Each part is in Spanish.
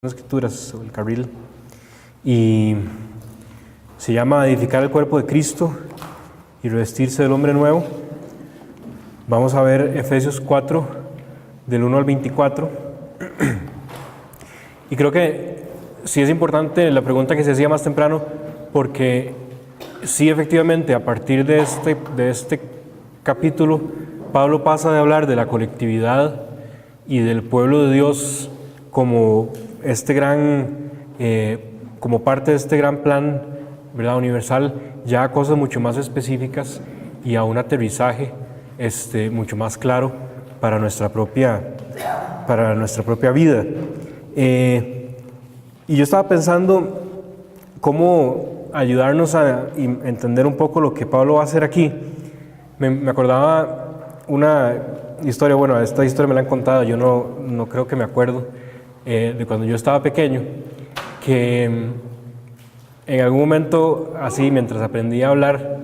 Escrituras, el carril, y se llama Edificar el cuerpo de Cristo y revestirse del hombre nuevo. Vamos a ver Efesios 4, del 1 al 24. Y creo que sí es importante la pregunta que se hacía más temprano, porque sí, efectivamente, a partir de este capítulo, Pablo pasa de hablar de la colectividad y del pueblo de Dios como como parte de este gran plan, ¿verdad?, universal, ya a cosas mucho más específicas y a un aterrizaje mucho más claro para nuestra propia vida. Y yo estaba pensando cómo ayudarnos a entender un poco lo que Pablo va a hacer aquí. Me acordaba una historia, bueno, esta historia me la han contado, yo no creo que me acuerdo, de cuando yo estaba pequeño, que en algún momento, así, mientras aprendía a hablar,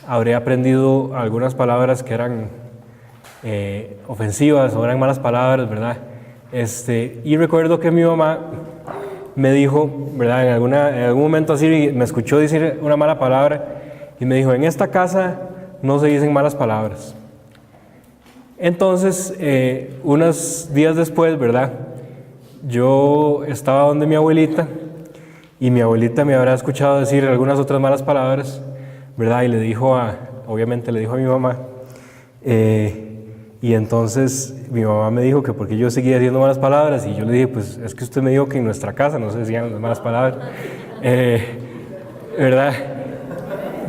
habré aprendido algunas palabras que eran ofensivas o eran malas palabras, ¿verdad? Y recuerdo que mi mamá me dijo, ¿verdad?, en algún momento así, me escuchó decir una mala palabra y me dijo: en esta casa no se dicen malas palabras. Entonces, unos días después, ¿verdad?, yo estaba donde mi abuelita y mi abuelita me habrá escuchado decir algunas otras malas palabras, ¿verdad? Y obviamente le dijo a mi mamá, y entonces mi mamá me dijo que porque yo seguía diciendo malas palabras, y yo le dije: pues es que usted me dijo que en nuestra casa no se decían malas palabras, ¿verdad?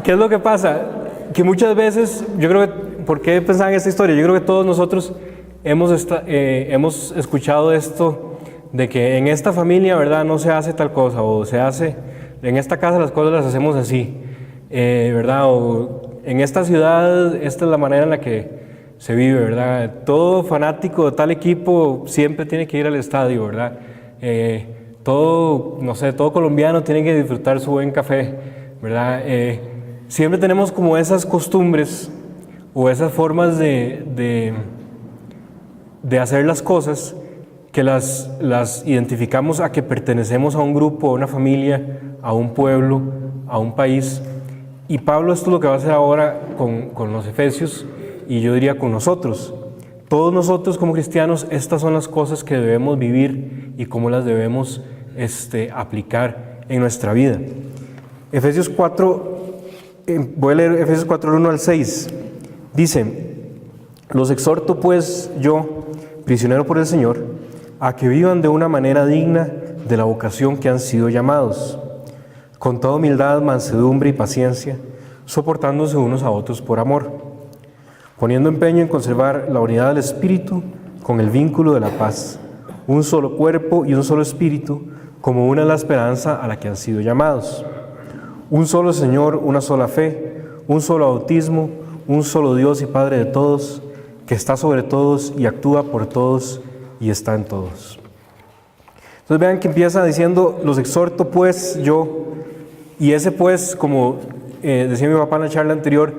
¿Qué es lo que pasa? Que muchas veces, yo creo que, ¿por qué pensaba en esta historia? Yo creo que todos nosotros hemos escuchado esto de que en esta familia, ¿verdad?, no se hace tal cosa, o se hace, en esta casa las cosas las hacemos así, ¿verdad? O en esta ciudad, esta es la manera en la que se vive, ¿verdad? Todo fanático de tal equipo siempre tiene que ir al estadio, ¿verdad? Todo colombiano tiene que disfrutar su buen café, ¿verdad? Siempre tenemos como esas costumbres o esas formas de hacer las cosas que las identificamos a que pertenecemos a un grupo, a una familia, a un pueblo, a un país. Y Pablo esto es lo que va a hacer ahora con los efesios, y yo diría con nosotros. Todos nosotros como cristianos, estas son las cosas que debemos vivir y cómo las debemos aplicar en nuestra vida. Efesios 4, voy a leer Efesios 4, 1 al 6. Dice: los exhorto pues yo, prisionero por el Señor, a que vivan de una manera digna de la vocación que han sido llamados, con toda humildad, mansedumbre y paciencia, soportándose unos a otros por amor, poniendo empeño en conservar la unidad del Espíritu con el vínculo de la paz, un solo cuerpo y un solo Espíritu, como una es la esperanza a la que han sido llamados, un solo Señor, una sola fe, un solo bautismo, un solo Dios y Padre de todos, que está sobre todos y actúa por todos y está en todos. Entonces vean que empieza diciendo: los exhorto pues yo, y ese pues, como decía mi papá en la charla anterior,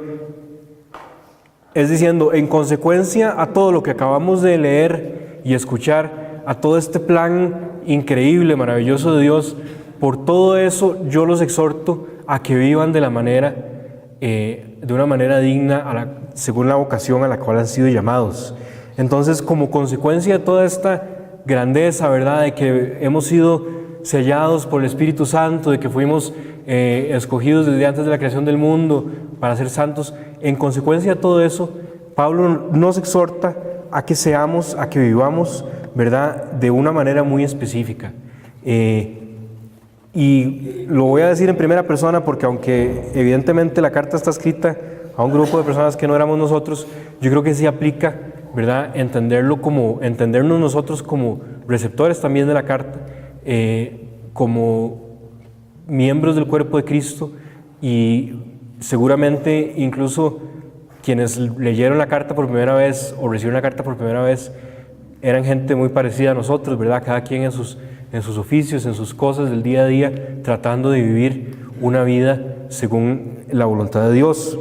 es diciendo, en consecuencia a todo lo que acabamos de leer y escuchar, a todo este plan increíble, maravilloso de Dios, por todo eso yo los exhorto a que vivan de una manera digna según la vocación a la cual han sido llamados. Entonces, como consecuencia de toda esta grandeza, ¿verdad?, de que hemos sido sellados por el Espíritu Santo, de que fuimos escogidos desde antes de la creación del mundo para ser santos, en consecuencia de todo eso, Pablo nos exhorta a que vivamos, ¿verdad?, de una manera muy específica. Y lo voy a decir en primera persona porque, aunque evidentemente la carta está escrita a un grupo de personas que no éramos nosotros, yo creo que sí aplica, ¿verdad?, entendernos nosotros como receptores también de la carta, como miembros del cuerpo de Cristo, y seguramente incluso quienes leyeron la carta por primera vez o recibieron la carta por primera vez eran gente muy parecida a nosotros, ¿verdad?, cada quien en sus oficios, en sus cosas del día a día, tratando de vivir una vida según la voluntad de Dios.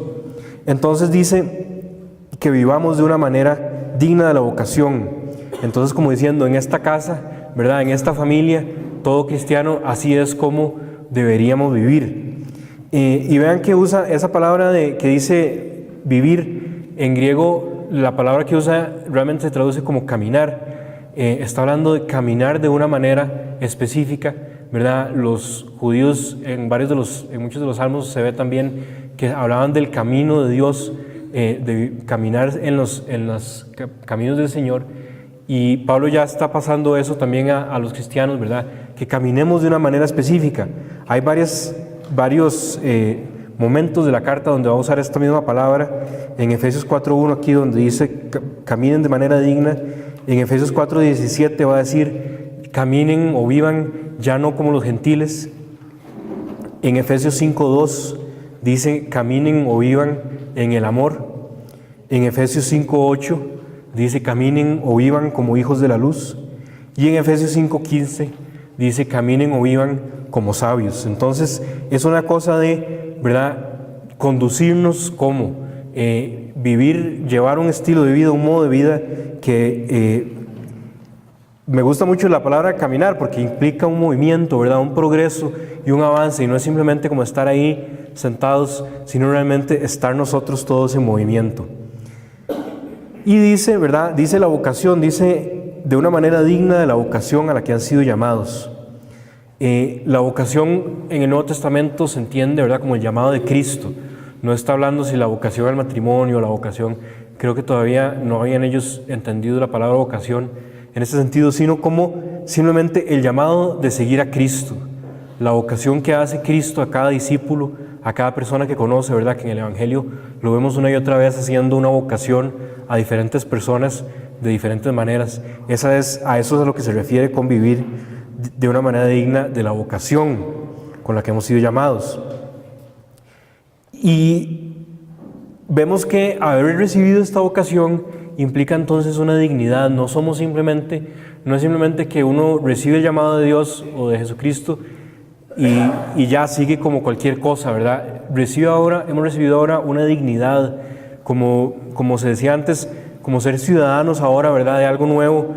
Entonces dice que vivamos de una manera digna de la vocación. Entonces, como diciendo, en esta casa ¿verdad? En esta familia, todo cristiano, así es como deberíamos vivir. Y vean que usa esa palabra que dice vivir. En griego, la palabra que usa realmente se traduce como caminar. Está hablando de caminar de una manera específica, ¿verdad? Los judíos en muchos de los salmos se ve también que hablaban del camino de Dios, de caminar en los caminos del Señor, y Pablo ya está pasando eso también a los cristianos, ¿verdad? Que caminemos de una manera específica. Hay varios momentos de la carta donde va a usar esta misma palabra. En Efesios 4:1 aquí donde dice caminen de manera digna. En Efesios 4:17 va a decir caminen o vivan ya no como los gentiles. En Efesios 5:2 dice caminen o vivan en el amor. En Efesios 5:8 dice caminen o vivan como hijos de la luz. Y en Efesios 5:15 dice caminen o vivan como sabios. Entonces es una cosa de, ¿verdad?, conducirnos como vivir, llevar un estilo de vida, un modo de vida que me gusta mucho la palabra caminar porque implica un movimiento, ¿verdad?, un progreso y un avance, y no es simplemente como estar ahí sentados, sino realmente estar nosotros todos en movimiento. Y dice, ¿verdad?, dice la vocación, dice de una manera digna de la vocación a la que han sido llamados. La vocación en el Nuevo Testamento se entiende, ¿verdad?, como el llamado de Cristo. No está hablando si la vocación al matrimonio, la vocación, creo que todavía no habían ellos entendido la palabra vocación en ese sentido, sino como simplemente el llamado de seguir a Cristo. La vocación que hace Cristo a cada discípulo, a cada persona que conoce, ¿verdad?, que en el Evangelio lo vemos una y otra vez haciendo una vocación a diferentes personas de diferentes maneras. A eso es a lo que se refiere con vivir de una manera digna de la vocación con la que hemos sido llamados. Y vemos que haber recibido esta vocación implica entonces una dignidad. No es simplemente que uno recibe el llamado de Dios o de Jesucristo y ya sigue como cualquier cosa, ¿verdad? Hemos recibido ahora una dignidad, como se decía antes, como ser ciudadanos ahora, ¿verdad?, de algo nuevo,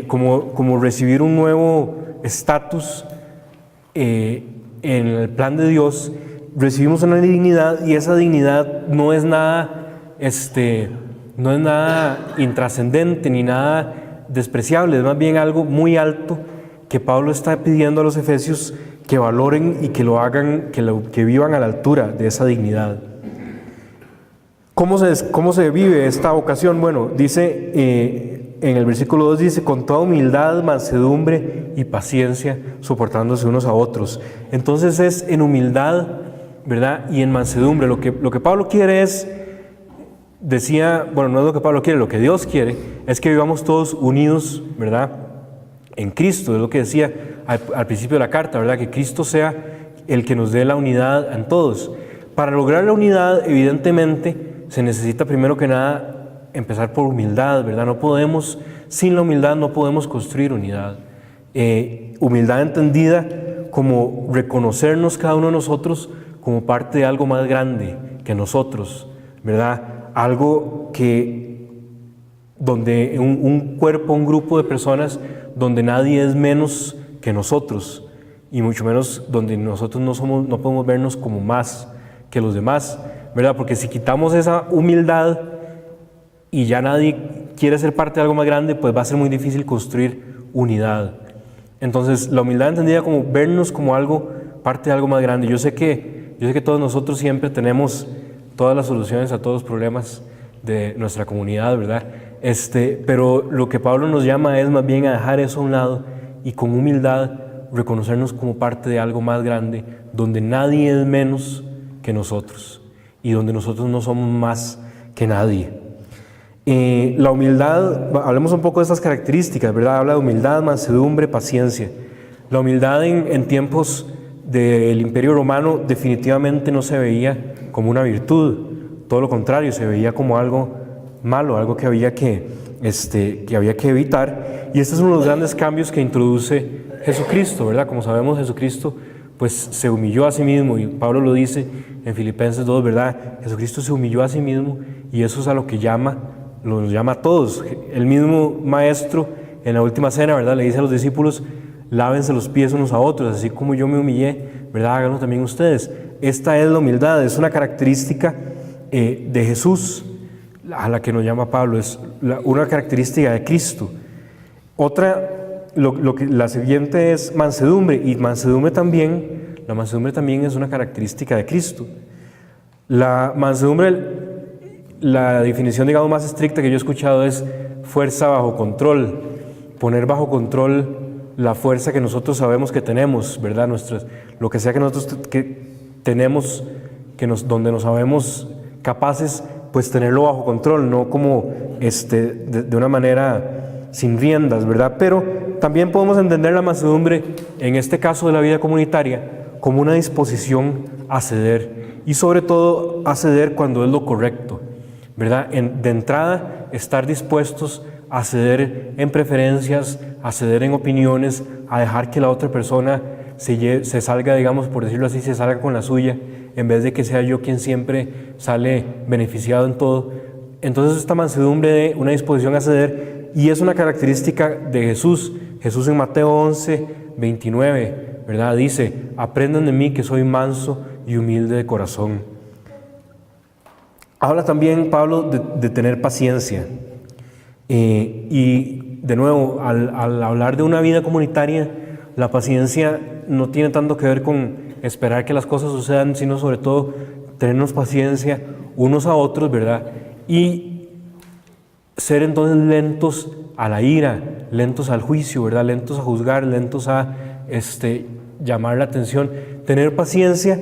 como recibir un nuevo estatus en el plan de Dios. Recibimos una dignidad, y esa dignidad no es nada intrascendente ni nada despreciable, es más bien algo muy alto que Pablo está pidiendo a los efesios que valoren y que lo hagan, que vivan a la altura de esa dignidad. ¿Cómo se vive esta vocación? Bueno, dice en el versículo 2, dice con toda humildad, mansedumbre y paciencia, soportándose unos a otros. Entonces es en humildad, ¿verdad?, y en mansedumbre. Lo que Pablo quiere no es lo que Pablo quiere, lo que Dios quiere es que vivamos todos unidos, ¿verdad?, en Cristo. Es lo que decía al principio de la carta, ¿verdad?, que Cristo sea el que nos dé la unidad en todos. Para lograr la unidad, evidentemente, se necesita primero que nada empezar por humildad, ¿verdad? Sin la humildad no podemos construir unidad. Humildad entendida como reconocernos cada uno de nosotros como parte de algo más grande que nosotros, ¿verdad? Algo donde un cuerpo, un grupo de personas donde nadie es menos que nosotros, y mucho menos donde nosotros no podemos vernos como más que los demás, ¿verdad? Porque si quitamos esa humildad y ya nadie quiere ser parte de algo más grande, pues va a ser muy difícil construir unidad. Entonces, la humildad entendida como vernos como parte de algo más grande. Yo sé que todos nosotros siempre tenemos todas las soluciones a todos los problemas de nuestra comunidad, ¿verdad? Pero lo que Pablo nos llama es más bien a dejar eso a un lado y con humildad reconocernos como parte de algo más grande, donde nadie es menos que nosotros y donde nosotros no somos más que nadie. La humildad, hablemos un poco de estas características, ¿verdad? Habla de humildad, mansedumbre, paciencia. La humildad en tiempos del Imperio Romano definitivamente no se veía como una virtud, todo lo contrario, se veía como algo malo, algo que había que evitar. Y este es uno de los grandes cambios que introduce Jesucristo, ¿verdad? Como sabemos, Jesucristo pues se humilló a sí mismo, y Pablo lo dice en Filipenses 2, ¿verdad? Jesucristo se humilló a sí mismo, y eso es a lo que nos llama a todos. El mismo Maestro en la última cena, ¿verdad? Le dice a los discípulos, lávense los pies unos a otros, así como yo me humillé, ¿verdad? Háganlo también ustedes. Esta es la humildad, es una característica de Jesús, a la que nos llama Pablo, es una característica de Cristo. Otra, la siguiente es mansedumbre, y la mansedumbre también es una característica de Cristo. La mansedumbre, la definición, digamos, más estricta que yo he escuchado es fuerza bajo control, poner bajo control la fuerza que nosotros sabemos que tenemos, ¿verdad? Lo que sea que nosotros tenemos, donde nos sabemos capaces, pues tenerlo bajo control, no como de una manera sin riendas, ¿verdad? Pero también podemos entender la mansedumbre, en este caso de la vida comunitaria, como una disposición a ceder, y sobre todo a ceder cuando es lo correcto, ¿verdad? De entrada, estar dispuestos a ceder en preferencias, a ceder en opiniones, a dejar que la otra persona se salga, digamos, por decirlo así, se salga con la suya, en vez de que sea yo quien siempre sale beneficiado en todo. Entonces esta mansedumbre de una disposición a ceder, y es una característica de Jesús. Jesús en Mateo 11, 29, ¿verdad? Dice, aprendan de mí que soy manso y humilde de corazón. Habla también Pablo de tener paciencia. Y de nuevo, al hablar de una vida comunitaria, la paciencia no tiene tanto que ver con esperar que las cosas sucedan, sino sobre todo tenernos paciencia unos a otros, ¿verdad? Y ser entonces lentos a la ira, lentos al juicio, ¿verdad? Lentos a juzgar, lentos a llamar la atención. Tener paciencia,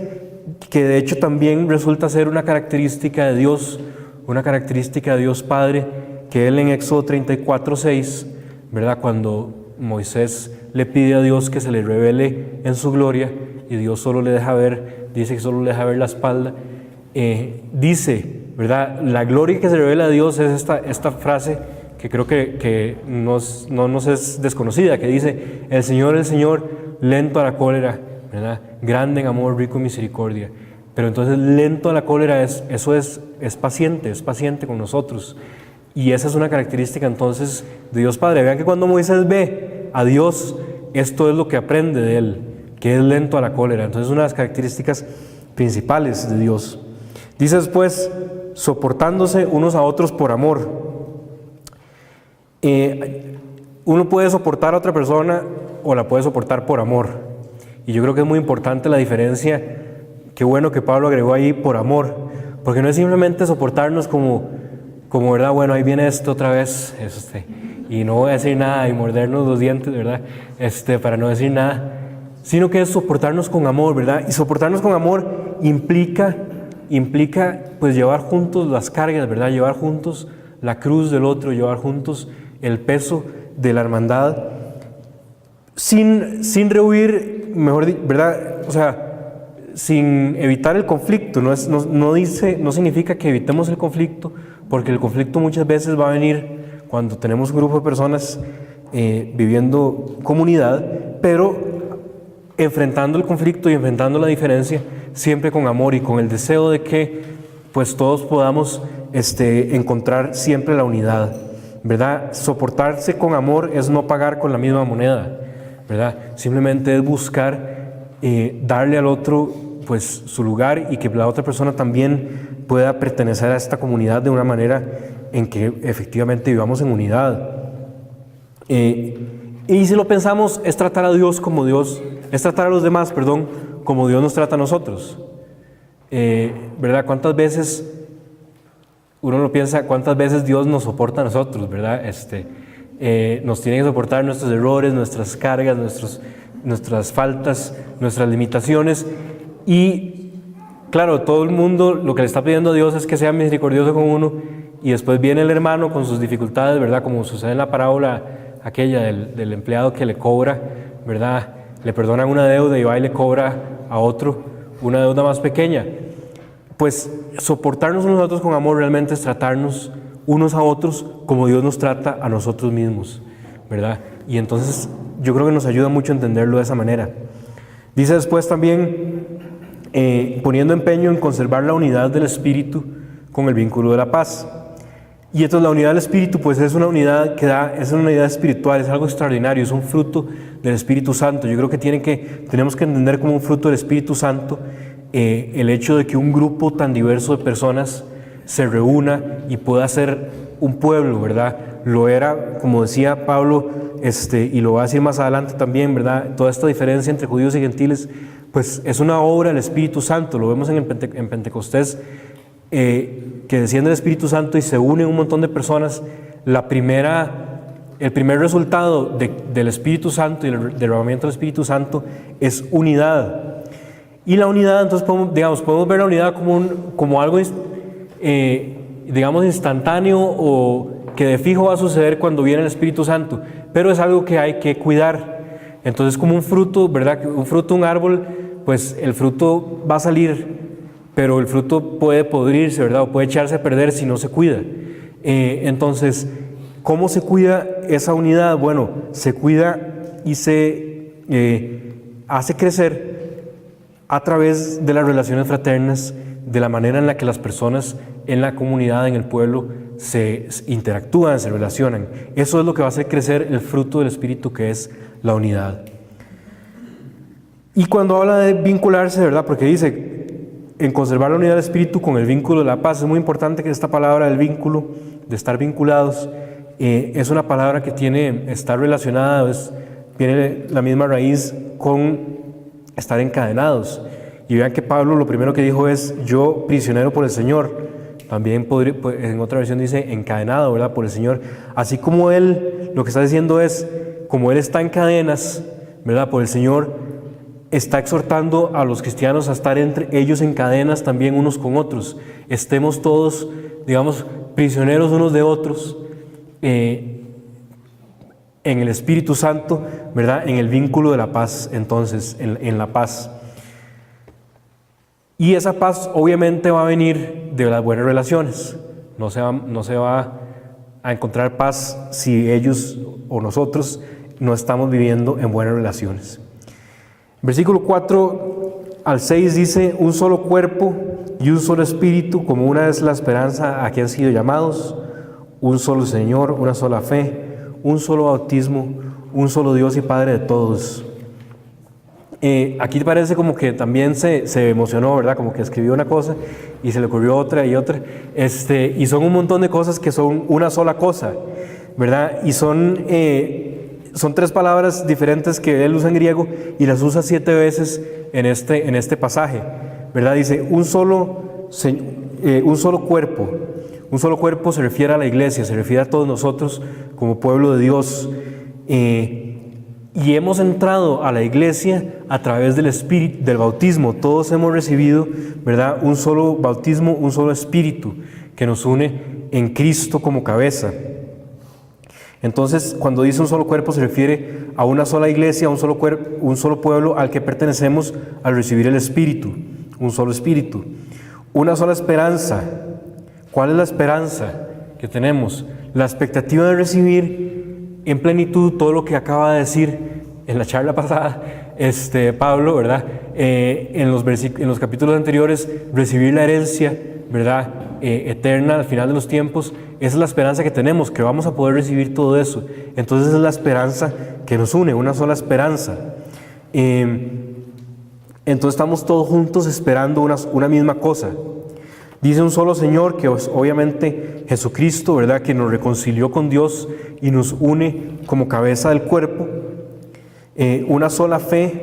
que de hecho también resulta ser una característica de Dios, una característica de Dios Padre, que Él en Éxodo 34:6, ¿verdad? Cuando Moisés le pide a Dios que se le revele en su gloria, y Dios solo le deja ver, dice que solo le deja ver la espalda, dice, ¿verdad? La gloria que se revela a Dios es esta frase que creo que no nos es desconocida, que dice, el Señor, lento a la cólera, ¿verdad? Grande en amor, rico en misericordia. Pero entonces lento a la cólera es paciente con nosotros. Y esa es una característica entonces de Dios Padre. Vean que cuando Moisés ve a Dios, esto es lo que aprende de Él, que es lento a la cólera. Entonces es una de las características principales de Dios. Dice después, soportándose unos a otros por amor. Uno puede soportar a otra persona o la puede soportar por amor. Y yo creo que es muy importante la diferencia. Qué bueno que Pablo agregó ahí por amor, porque no es simplemente soportarnos como verdad, bueno, ahí viene esto otra vez, y no voy a decir nada, y mordernos los dientes, ¿verdad? Para no decir nada, sino que es soportarnos con amor, ¿verdad? Y soportarnos con amor implica pues llevar juntos las cargas, ¿verdad? Llevar juntos la cruz del otro, llevar juntos el peso de la hermandad, sin rehuir, ¿verdad? O sea, sin evitar el conflicto. No significa que evitemos el conflicto, porque el conflicto muchas veces va a venir cuando tenemos un grupo de personas viviendo comunidad, pero enfrentando el conflicto y enfrentando la diferencia siempre con amor y con el deseo de que pues todos podamos encontrar siempre la unidad, ¿verdad? Soportarse con amor es no pagar con la misma moneda, ¿verdad? Simplemente es buscar darle al otro pues su lugar, y que la otra persona también pueda pertenecer a esta comunidad de una manera en que efectivamente vivamos en unidad. Y si lo pensamos, es tratar a los demás, como Dios nos trata a nosotros. ¿Verdad? ¿Cuántas veces uno lo piensa, cuántas veces Dios nos soporta a nosotros, ¿verdad? Nos tiene que soportar nuestros errores, nuestras cargas, nuestras faltas, nuestras limitaciones. Y claro, todo el mundo lo que le está pidiendo a Dios es que sea misericordioso con uno, y después viene el hermano con sus dificultades, ¿verdad? Como sucede en la parábola aquella del empleado que le cobra, ¿verdad? Le perdonan una deuda y va y le cobra a otro una deuda más pequeña. Pues soportarnos unos a otros con amor realmente es tratarnos unos a otros como Dios nos trata a nosotros mismos, ¿verdad? Y entonces yo creo que nos ayuda mucho a entenderlo de esa manera. Dice después también, poniendo empeño en conservar la unidad del Espíritu con el vínculo de la paz. Y entonces la unidad del Espíritu pues es una unidad es una unidad espiritual, es algo extraordinario, es un fruto del Espíritu Santo. Yo creo que tenemos que entender como un fruto del Espíritu Santo el hecho de que un grupo tan diverso de personas se reúna y pueda ser un pueblo, ¿verdad? Lo era, como decía Pablo, y lo va a decir más adelante también, ¿verdad? Toda esta diferencia entre judíos y gentiles, pues es una obra del Espíritu Santo. Lo vemos en Pentecostés, que desciende el Espíritu Santo y se une un montón de personas. El primer resultado del Espíritu Santo y del derramamiento del Espíritu Santo es unidad. Y la unidad, entonces podemos ver la unidad como algo digamos instantáneo o que de fijo va a suceder cuando viene el Espíritu Santo, pero es algo que hay que cuidar. Entonces, como un fruto, ¿verdad? Un fruto, un árbol, pues el fruto va a salir, pero el fruto puede podrirse, ¿verdad? O puede echarse a perder si no se cuida. Entonces, ¿cómo se cuida esa unidad? Bueno, se cuida y se hace crecer a través de las relaciones fraternas, de la manera en la que las personas en la comunidad, en el pueblo, se interactúan, se relacionan. Eso es lo que va a hacer crecer el fruto del Espíritu, que es la unidad. Y cuando habla de vincularse, ¿verdad? Porque dice, en conservar la unidad del Espíritu con el vínculo de la paz. Es muy importante que esta palabra del vínculo, de estar vinculados, es una palabra que está relacionada, tiene la misma raíz con estar encadenados. Y vean que Pablo lo primero que dijo es, yo prisionero por el Señor. También en otra versión dice encadenado, ¿verdad? Por el Señor. Así como él, lo que está diciendo es, como él está en cadenas, ¿verdad? Por el Señor, está exhortando a los cristianos a estar entre ellos en cadenas también unos con otros. Estemos todos, digamos, prisioneros unos de otros, en el Espíritu Santo, ¿verdad? En el vínculo de la paz, entonces, en la paz. Y esa paz obviamente va a venir de las buenas relaciones. No se va a encontrar paz si ellos o nosotros no estamos viviendo en buenas relaciones. Versículo 4 al 6 dice, un solo cuerpo y un solo espíritu, como una es la esperanza a que han sido llamados, un solo Señor, una sola fe, un solo bautismo, un solo Dios y Padre de todos. Aquí parece como que también se emocionó, ¿verdad? Como que escribió una cosa y se le ocurrió otra y otra. Y son un montón de cosas que son una sola cosa, ¿verdad? Y son 3 palabras diferentes que él usa en griego y las usa 7 veces en este pasaje, ¿verdad? Dice, un solo cuerpo. Un solo cuerpo se refiere a la iglesia, se refiere a todos nosotros como pueblo de Dios. Y hemos entrado a la iglesia a través del Espíritu, del bautismo. Todos hemos recibido, ¿verdad? Un solo bautismo, un solo Espíritu que nos une en Cristo como cabeza. Entonces, cuando dice un solo cuerpo, se refiere a una sola iglesia, a un solo pueblo al que pertenecemos al recibir el Espíritu. Un solo Espíritu. Una sola esperanza. ¿Cuál es la esperanza que tenemos? La expectativa de recibir en plenitud todo lo que acaba de decir en la charla pasada Pablo, ¿verdad? En los capítulos anteriores, recibir la herencia, ¿verdad? Eterna al final de los tiempos. Esa es la esperanza que tenemos, que vamos a poder recibir todo eso. Entonces es la esperanza que nos une, una sola esperanza. Entonces estamos todos juntos esperando una misma cosa. Dice un solo Señor, que es obviamente Jesucristo, ¿verdad? Que nos reconcilió con Dios y nos une como cabeza del cuerpo. Una sola fe,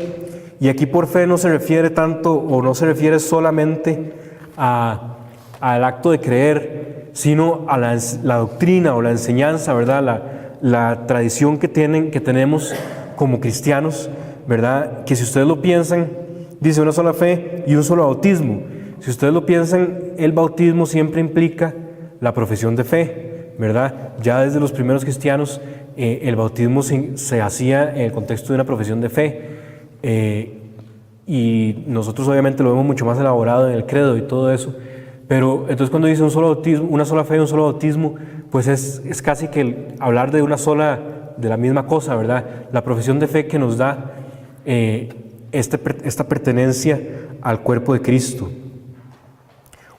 y aquí por fe no se refiere tanto o no se refiere solamente al acto de creer, sino a la doctrina o la enseñanza, ¿verdad? La tradición que tenemos como cristianos, ¿verdad? Que si ustedes lo piensan, dice una sola fe y un solo bautismo. Si ustedes lo piensan, el bautismo siempre implica la profesión de fe, ¿verdad? Ya desde los primeros cristianos, el bautismo se hacía en el contexto de una profesión de fe, y nosotros obviamente lo vemos mucho más elaborado en el credo y todo eso. Pero entonces cuando dice un solo bautismo, una sola fe y un solo bautismo, pues es casi que hablar de la misma cosa, ¿verdad? La profesión de fe que nos da esta pertenencia al cuerpo de Cristo.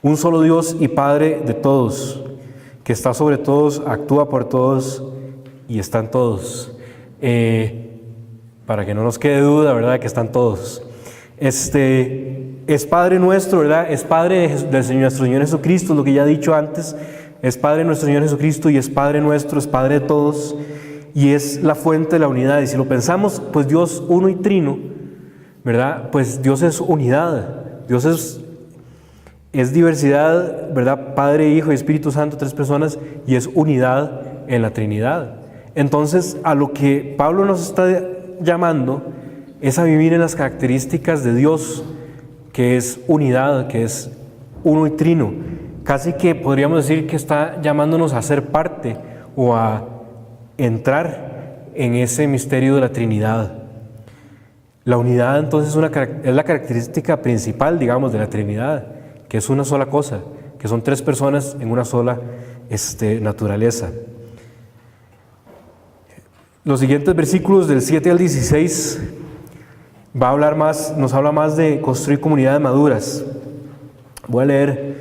Un solo Dios y Padre de todos, que está sobre todos, actúa por todos y están todos. Para que no nos quede duda, ¿verdad?, que están todos. Es Padre nuestro, ¿verdad? Es Padre de nuestro Señor Jesucristo, lo que ya he dicho antes. Es Padre de nuestro Señor Jesucristo y es Padre nuestro, es Padre de todos y es la fuente de la unidad. Y si lo pensamos, pues Dios uno y trino, ¿verdad? Pues Dios es unidad, Dios es diversidad, ¿verdad? Padre, Hijo y Espíritu Santo, tres personas, y es unidad en la Trinidad. Entonces, a lo que Pablo nos está llamando es a vivir en las características de Dios, que es unidad, que es uno y trino. Casi que podríamos decir que está llamándonos a ser parte o a entrar en ese misterio de la Trinidad. La unidad entonces es la característica principal, digamos, de la Trinidad, que es una sola cosa, que son tres personas en una sola naturaleza. Los siguientes versículos del 7 al 16 nos habla más de construir comunidades maduras. Voy a leer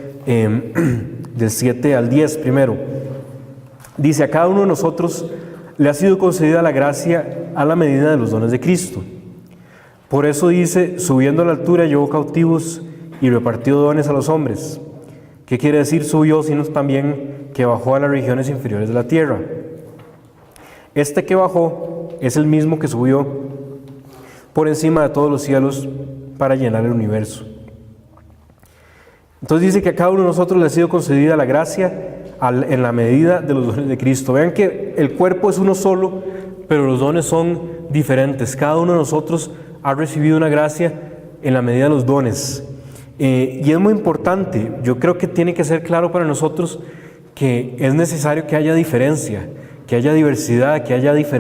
del 7 al 10 primero. Dice: a cada uno de nosotros le ha sido concedida la gracia a la medida de los dones de Cristo. Por eso dice: subiendo a la altura llevó cautivos y repartió dones a los hombres. ¿Qué quiere decir subió, sino también que bajó a las regiones inferiores de la tierra? Este que bajó es el mismo que subió por encima de todos los cielos para llenar el universo. Entonces dice que a cada uno de nosotros le ha sido concedida la gracia en la medida de los dones de Cristo. Vean que el cuerpo es uno solo, pero los dones son diferentes. Cada uno de nosotros ha recibido una gracia en la medida de los dones. Y es muy importante, yo creo que tiene que ser claro para nosotros que es necesario que haya diferencia, que haya diversidad, que haya diferencia.